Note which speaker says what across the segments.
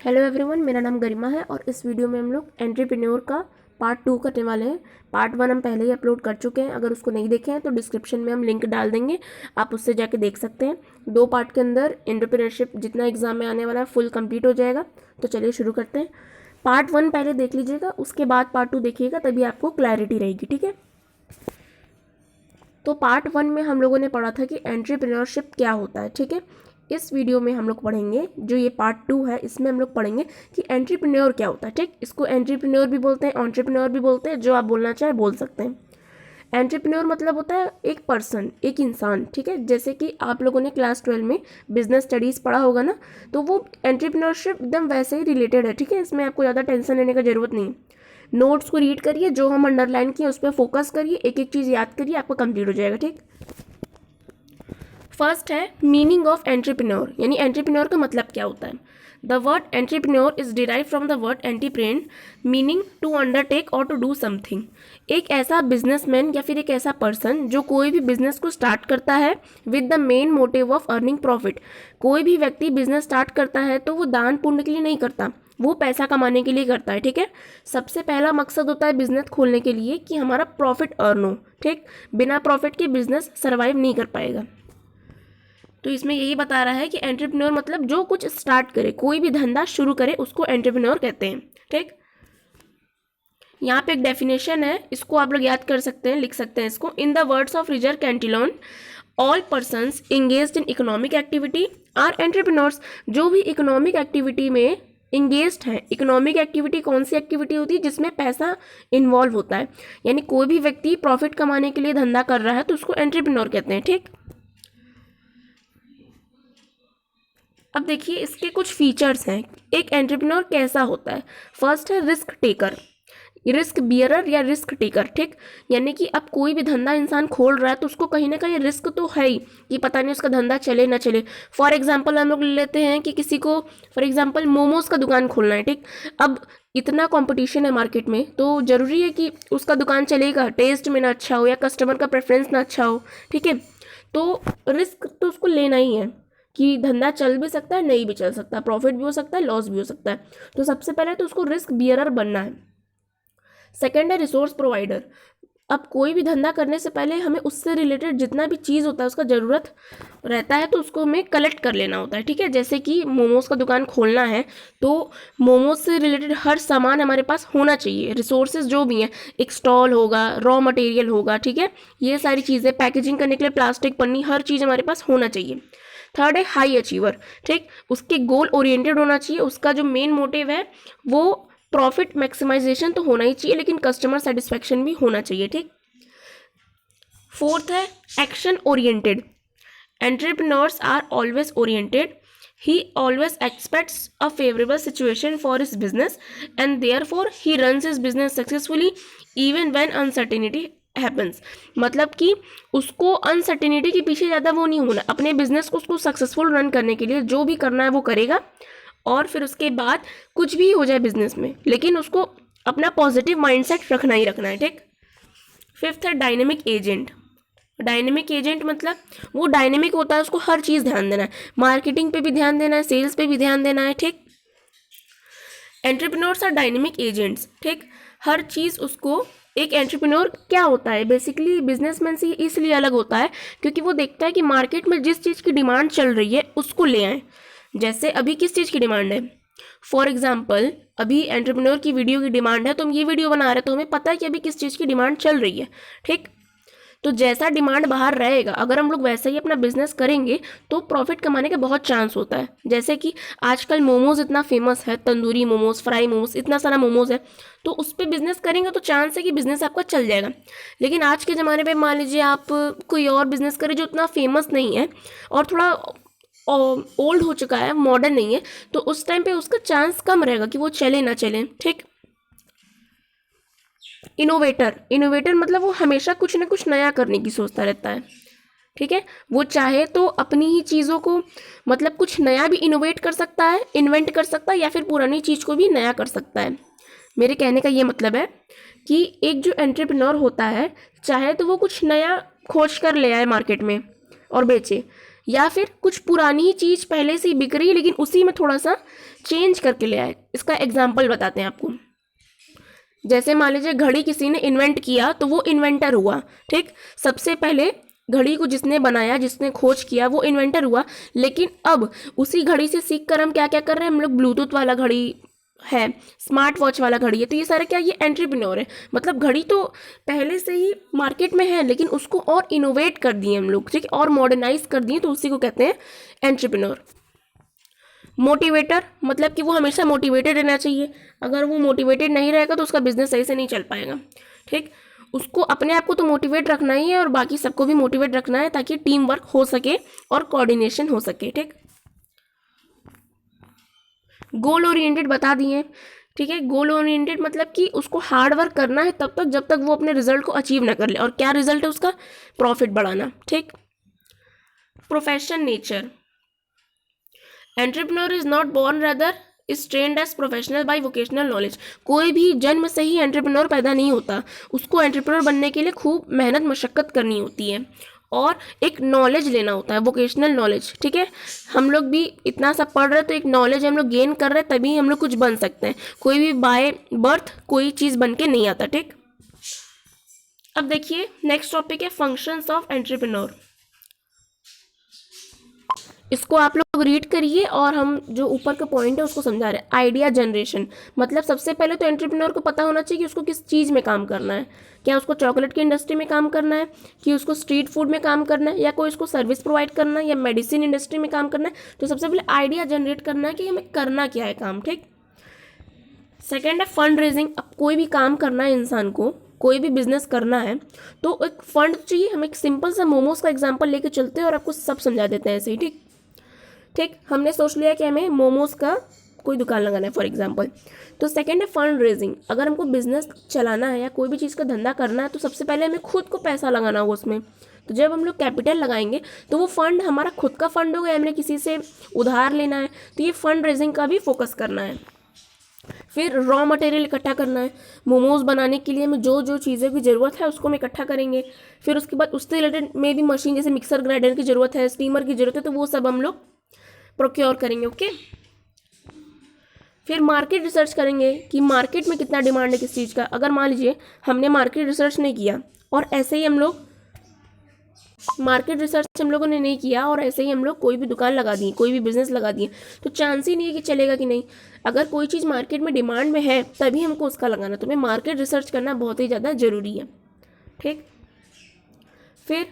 Speaker 1: Hello everyone, मेरा नाम गरिमा है और इस वीडियो में हम लोग एंटरप्रेन्योर का पार्ट 2 करने वाले हैं। पार्ट 1 हम पहले ही अपलोड कर चुके हैं। अगर उसको नहीं देखे हैं तो डिस्क्रिप्शन में हम लिंक डाल देंगे, आप उससे जाके देख सकते हैं। 2 पार्ट के अंदर एंटरप्रेन्योरशिप जितना एग्जाम में आने वाला है फुल कंप्लीट हो जाएगा। तो चलिए शुरू करते हैं। पार्ट 1 पहले देख लीजिएगा, उसके बाद पार्ट 2 देखिएगा, तभी आपको क्लैरिटी रहेगी। ठीक है, तो पार्ट 1 में हम लोगों ने पढ़ा था कि एंटरप्रेन्योरशिप क्या होता है। ठीक है, इस वीडियो में हम लोग पढ़ेंगे, जो ये पार्ट 2 है इसमें हम लोग पढ़ेंगे कि एंटरप्रेन्योर क्या होता है। ठीक, इसको एंटरप्रेन्योर भी बोलते हैं, एंटरप्रेन्योर भी बोलते हैं, जो आप बोलना चाहे बोल सकते हैं। एंटरप्रेन्योर मतलब होता है एक पर्सन, एक इंसान। ठीक है, जैसे कि आप लोगों ने क्लास 12 में बिजनेस स्टडीज़ पढ़ा होगा ना, तो वो एंटरप्रेन्योरशिप एकदम वैसे ही रिलेटेड है। ठीक है, इसमें आपको ज़्यादा टेंशन लेने का ज़रूरत नहीं है। नोट्स को रीड करिए, जो हम अंडरलाइन किए उस पर फोकस करिए, एक एक चीज़ याद करिए, आपका कंप्लीट हो जाएगा। ठीक, फर्स्ट है मीनिंग ऑफ एंटरप्रेन्योर, यानी एंटरप्रेन्योर का मतलब क्या होता है। The word entrepreneur is derive from the word entreprendre, meaning to undertake और टू डू समथिंग। एक ऐसा बिजनेसमैन या फिर एक ऐसा पर्सन जो कोई भी बिजनेस को स्टार्ट करता है with the main motive of earning profit. कोई भी व्यक्ति बिजनेस स्टार्ट करता है तो वो दान पुण्य के लिए नहीं करता, वो पैसा कमाने के लिए करता है। ठीक है, सबसे पहला मकसद होता है बिजनेस खोलने के लिए कि हमारा प्रॉफिट अर्न हो। ठीक, बिना प्रॉफिट के बिजनेस सर्वाइव नहीं कर पाएगा। तो इसमें यही बता रहा है कि एंटरप्रेन्योर मतलब जो कुछ स्टार्ट करे, कोई भी धंधा शुरू करे, उसको एंटरप्रेन्योर कहते हैं। ठीक, यहाँ पे एक डेफिनेशन है, इसको आप लोग याद कर सकते हैं, लिख सकते हैं इसको। In the words of Richard Cantillon, all persons engaged in economic activity are entrepreneurs. जो भी इकोनॉमिक एक्टिविटी में इंगेज्ड है, इकोनॉमिक एक्टिविटी कौन सी एक्टिविटी होती है जिसमें पैसा इन्वॉल्व होता है, यानी कोई भी व्यक्ति प्रॉफिट कमाने के लिए धंधा कर रहा है तो उसको एंटरप्रेन्योर कहते हैं। ठीक, अब देखिए इसके कुछ फीचर्स हैं, एक एंटरप्रेन्योर कैसा होता है। फर्स्ट है रिस्क टेकर, रिस्क बियरर या रिस्क टेकर। ठीक, यानी कि अब कोई भी धंधा इंसान खोल रहा है तो उसको कहीं ना कहीं रिस्क तो है ही कि पता नहीं उसका धंधा चले ना चले। फॉर एग्जांपल हम लोग ले लेते हैं कि किसी को फॉर एग्जांपल मोमोज का दुकान खोलना है। ठीक, अब इतना कंपटीशन है मार्केट में, तो ज़रूरी है कि उसका दुकान चलेगा, टेस्ट में ना अच्छा हो या कस्टमर का प्रेफरेंस ना अच्छा हो। ठीक है, तो रिस्क तो उसको लेना ही है कि धंधा चल भी सकता है, नहीं भी चल सकता, प्रॉफिट भी हो सकता है, लॉस भी हो सकता है। तो सबसे पहले तो उसको रिस्क बियरर बनना है। सेकेंड है रिसोर्स प्रोवाइडर। अब कोई भी धंधा करने से पहले हमें उससे रिलेटेड जितना भी चीज़ होता है, उसका ज़रूरत रहता है, तो उसको हमें कलेक्ट कर लेना होता है। ठीक है, जैसे कि मोमोज़ का दुकान खोलना है तो मोमोज से रिलेटेड हर सामान हमारे पास होना चाहिए, रिसोर्सेज जो भी हैं, एक स्टॉल होगा, रॉ मटेरियल होगा। ठीक है, ये सारी चीज़ें, पैकेजिंग करने के लिए प्लास्टिक, पन्नी, हर चीज़ हमारे पास होना चाहिए। थर्ड है हाई अचीवर। ठीक, उसके गोल ओरिएंटेड होना चाहिए, उसका जो मेन मोटिव है वो प्रॉफिट मैक्सिमाइजेशन तो होना ही चाहिए, लेकिन कस्टमर सेटिस्फेक्शन भी होना चाहिए। ठीक, फोर्थ है action oriented. Entrepreneurs are always oriented, he always expects a favorable situation for his business and therefore he runs his business successfully even when uncertainty happens। मतलब कि उसको अनसर्टेनिटी के पीछे ज़्यादा वो नहीं होना, अपने बिजनेस को उसको सक्सेसफुल रन करने के लिए जो भी करना है वो करेगा, और फिर उसके बाद कुछ भी हो जाए बिजनेस में, लेकिन उसको अपना पॉजिटिव माइंडसेट रखना ही रखना है। ठीक, फिफ्थ है डायनेमिक एजेंट। डायनेमिक एजेंट मतलब वो डायनेमिक होता है, उसको हर चीज़ ध्यान देना है, मार्केटिंग पे भी ध्यान देना है, सेल्स पे भी ध्यान देना है। ठीक, एंटरप्रेन्योर्स आर डायनेमिक एजेंट्स। ठीक, हर चीज़ उसको, एक एंटरप्रेन्योर क्या होता है बेसिकली बिजनेसमैन से इसलिए अलग होता है क्योंकि वो देखता है कि मार्केट में जिस चीज़ की डिमांड चल रही है उसको ले आएँ। जैसे अभी किस चीज़ की डिमांड है, फॉर एग्जाम्पल अभी एंटरप्रेन्योर की वीडियो की डिमांड है, तो हम ये वीडियो बना रहे हैं तो हमें पता है कि अभी किस चीज़ की डिमांड चल रही है। ठीक, तो जैसा डिमांड बाहर रहेगा, अगर हम लोग वैसे ही अपना बिजनेस करेंगे तो प्रॉफिट कमाने का बहुत चांस होता है। जैसे कि आजकल मोमोज इतना फेमस है, तंदूरी मोमोज, फ्राई मोमोज, इतना सारा मोमोज है, तो उस पर बिजनेस करेंगे तो चांस है कि बिजनेस आपका चल जाएगा। लेकिन आज के ज़माने में मान लीजिए आप कोई और बिजनेस करें जो उतना फेमस नहीं है और थोड़ा ओल्ड हो चुका है, मॉडर्न नहीं है, तो उस टाइम पे उसका चांस कम रहेगा कि वो चले ना चले। ठीक, इनोवेटर। इनोवेटर मतलब वो हमेशा कुछ ना कुछ नया करने की सोचता रहता है। ठीक है, वो चाहे तो अपनी ही चीज़ों को मतलब कुछ नया भी इनोवेट कर सकता है, इन्वेंट कर सकता है, या फिर पुरानी चीज़ को भी नया कर सकता है। मेरे कहने का ये मतलब है कि एक जो एंटरप्रेन्योर होता है चाहे तो वो कुछ नया खोज कर ले आए मार्केट में और बेचे, या फिर कुछ पुरानी ही चीज़ पहले से ही बिक रही है लेकिन उसी में थोड़ा सा चेंज करके ले आए। इसका एग्जाम्पल बताते हैं आपको। जैसे मान लीजिए घड़ी किसी ने इन्वेंट किया तो वो इन्वेंटर हुआ, ठीक। सबसे पहले घड़ी को जिसने बनाया, जिसने खोज किया, वो इन्वेंटर हुआ। लेकिन अब उसी घड़ी से सीख कर हम क्या क्या कर रहे हैं, हम लोग ब्लूटूथ वाला घड़ी है, स्मार्ट वॉच वाला घड़ी है, तो ये सारा क्या, ये एंटरप्रेन्योर है। मतलब घड़ी तो पहले से ही मार्केट में है लेकिन उसको और इनोवेट कर दिए हम लोग, ठीक, और मॉडर्नाइज कर दिए, तो उसी को कहते हैं एंटरप्रेन्योर। मोटिवेटर मतलब कि वो हमेशा मोटिवेटेड रहना चाहिए। अगर वो मोटिवेटेड नहीं रहेगा तो उसका बिजनेस सही से नहीं चल पाएगा, ठीक। उसको अपने आप को तो मोटिवेट रखना ही है और बाकी सबको भी मोटिवेट रखना है ताकि टीम वर्क हो सके और कोऑर्डिनेशन हो सके, ठीक। गोल ओरिएंटेड बता दिए, ठीक है। गोल ओरिएंटेड मतलब कि उसको हार्ड वर्क करना है तब तक जब तक वो अपने रिजल्ट को अचीव ना कर ले। और क्या रिजल्ट है उसका, प्रॉफिट बढ़ाना, ठीक। Profession nature, entrepreneur is not born rather is trained as professional by vocational knowledge. कोई भी जन्म से ही एंटरप्रेन्योर पैदा नहीं होता, उसको एंटरप्रेन्योर बनने के लिए खूब मेहनत मशक्कत करनी होती है और एक नॉलेज लेना होता है, वोकेशनल नॉलेज, ठीक है। हम लोग भी इतना सब पढ़ रहे हैं तो एक नॉलेज हम लोग गेन कर रहे हैं तभी हम लोग कुछ बन सकते हैं। कोई भी बाय बर्थ कोई चीज़ बन के नहीं आता, ठीक। अब देखिए नेक्स्ट टॉपिक है फंक्शंस ऑफ एंटरप्रेन्योर। इसको आप लोग रीड करिए और हम जो ऊपर का पॉइंट है उसको समझा रहे हैं। आइडिया जनरेशन मतलब सबसे पहले तो एंटरप्रेन्योर को पता होना चाहिए कि उसको किस चीज़ में काम करना है। क्या उसको चॉकलेट की इंडस्ट्री में काम करना है, कि उसको स्ट्रीट फूड में काम करना है, या कोई उसको सर्विस प्रोवाइड करना है, या मेडिसिन इंडस्ट्री में काम करना है। तो सबसे पहले आइडिया जनरेट करना है कि हमें करना क्या है काम, ठीक। सेकेंड है फंड रेजिंग। अब कोई भी काम करना है इंसान को, कोई भी बिजनेस करना है तो एक फंड चाहिए। हम एक सिंपल सा मोमोज का एग्जाम्पल लेके चलते हैं और आपको सब समझा देते हैं ऐसे ही, ठीक। ठीक, हमने सोच लिया कि हमें मोमोज का कोई दुकान लगाना है फॉर एग्जांपल। तो सेकंड है फंड रेजिंग। अगर हमको बिजनेस चलाना है या कोई भी चीज़ का धंधा करना है तो सबसे पहले हमें खुद को पैसा लगाना होगा उसमें। तो जब हम लोग कैपिटल लगाएंगे तो वो फंड हमारा खुद का फंड होगा या हमने किसी से उधार लेना है, तो ये फंड रेजिंग का भी फोकस करना है। फिर रॉ मटेरियल इकट्ठा करना है। मोमोज बनाने के लिए हमें जो जो चीज़ों की ज़रूरत है उसको हम इकट्ठा करेंगे। फिर उसके बाद उससे रिलेटेड में भी मशीन जैसे मिक्सर ग्राइंडर की ज़रूरत है, स्टीमर की ज़रूरत है, तो वो सब हम लोग प्रोक्योर करेंगे, ओके। फिर मार्केट रिसर्च करेंगे कि मार्केट में कितना डिमांड है किस चीज़ का। अगर मान लीजिए हमने मार्केट रिसर्च नहीं किया और ऐसे ही हम लोग मार्केट रिसर्च हम लोगों ने नहीं किया और ऐसे ही हम लोग कोई भी दुकान लगा दी, कोई भी बिजनेस लगा दिए, तो चांस ही नहीं है कि चलेगा कि नहीं। अगर कोई चीज़ मार्केट में डिमांड में है तभी हमको उसका लगाना, तो हमें मार्केट रिसर्च करना बहुत ही ज़्यादा ज़रूरी है, ठीक। फिर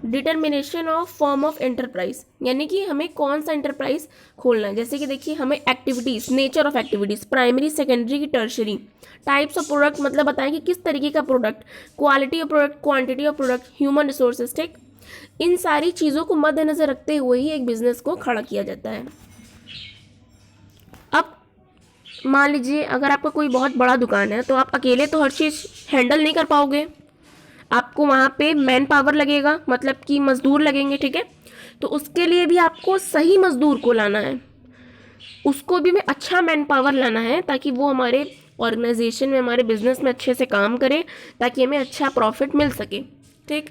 Speaker 1: determination of form of enterprise, यानी कि हमें कौन सा एंटरप्राइज खोलना है। जैसे कि देखिए हमें activities, nature of activities, primary, secondary की, टर्शरी, टाइप्स ऑफ प्रोडक्ट मतलब बताएं कि किस तरीके का product, quality of product, quantity of product, human resources, ठीक। इन सारी चीज़ों को मद्देनजर रखते हुए ही एक बिजनेस को खड़ा किया जाता है। अब मान लीजिए अगर आपका कोई बहुत बड़ा दुकान है तो आप अकेले तो हर चीज़ हैंडल नहीं कर पाओगे, आपको वहाँ पे मैन पावर लगेगा, मतलब कि मज़दूर लगेंगे, ठीक है। तो उसके लिए भी आपको सही मज़दूर को लाना है, उसको भी हमें अच्छा मैन पावर लाना है ताकि वो हमारे ऑर्गेनाइजेशन में, हमारे बिजनेस में अच्छे से काम करे ताकि हमें अच्छा प्रॉफिट मिल सके, ठीक।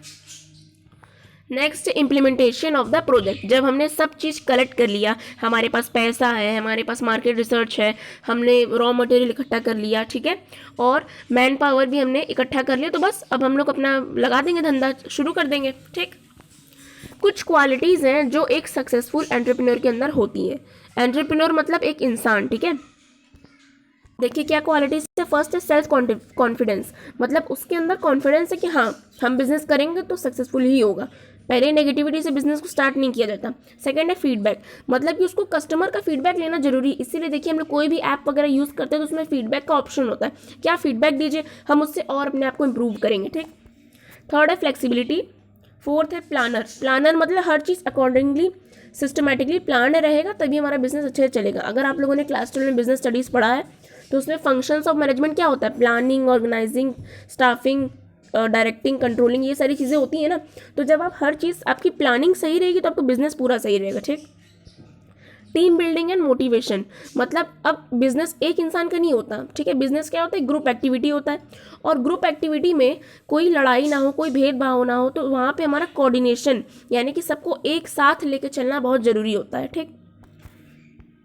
Speaker 1: Next implementation of the project. जब हमने सब चीज़ कलेक्ट कर लिया, हमारे पास पैसा है, हमारे पास मार्केट रिसर्च है, हमने रॉ मटेरियल इकट्ठा कर लिया, ठीक है, और मैन पावर भी हमने इकट्ठा कर लिया, तो बस अब हम लोग अपना लगा देंगे, धंधा शुरू कर देंगे, ठीक। कुछ क्वालिटीज़ हैं जो एक सक्सेसफुल एंटरप्रेन्योर के अंदर होती है। एंटरप्रेन्योर मतलब एक इंसान, ठीक है। देखिए क्या क्वालिटीज है। फर्स्ट है सेल्फ कॉन्फिडेंस, मतलब उसके अंदर कॉन्फिडेंस है कि हाँ हम बिजनेस करेंगे तो सक्सेसफुल ही होगा, पहले नेगेटिविटी से बिजनेस को स्टार्ट नहीं किया जाता। सेकंड है फीडबैक, मतलब कि उसको कस्टमर का फीडबैक लेना जरूरी, इसीलिए देखिए हम लोग कोई भी ऐप वगैरह यूज़ करते हैं तो उसमें फीडबैक का ऑप्शन होता है, क्या फीडबैक दीजिए, हम उससे और अपने आप को इम्प्रूव करेंगे, ठीक। थर्ड है फ्लेक्सिबिलिटी। फोर्थ है प्लानर। प्लानर मतलब हर चीज़ अकॉर्डिंगली सिस्टमेटिकली प्लान रहेगा तभी हमारा बिजनेस अच्छे से चलेगा। अगर आप लोगों ने क्लास 12 में बिजनेस स्टडीज़ पढ़ा है तो उसमें फंक्शंस ऑफ मैनेजमेंट क्या होता है, planning, organising, staffing, directing, controlling, ये सारी चीज़ें होती हैं ना। तो जब आप हर चीज़ आपकी प्लानिंग सही रहेगी तो आपका बिजनेस पूरा सही रहेगा, ठीक। टीम बिल्डिंग एंड मोटिवेशन, मतलब अब बिजनेस एक इंसान का नहीं होता, ठीक है, बिजनेस क्या होता है, ग्रुप एक्टिविटी होता है, और ग्रुप एक्टिविटी में कोई लड़ाई ना हो, कोई भेदभाव ना हो, तो वहाँ पे हमारा कोऑर्डिनेशन यानी कि सबको एक साथ लेके चलना बहुत ज़रूरी होता है, ठीक।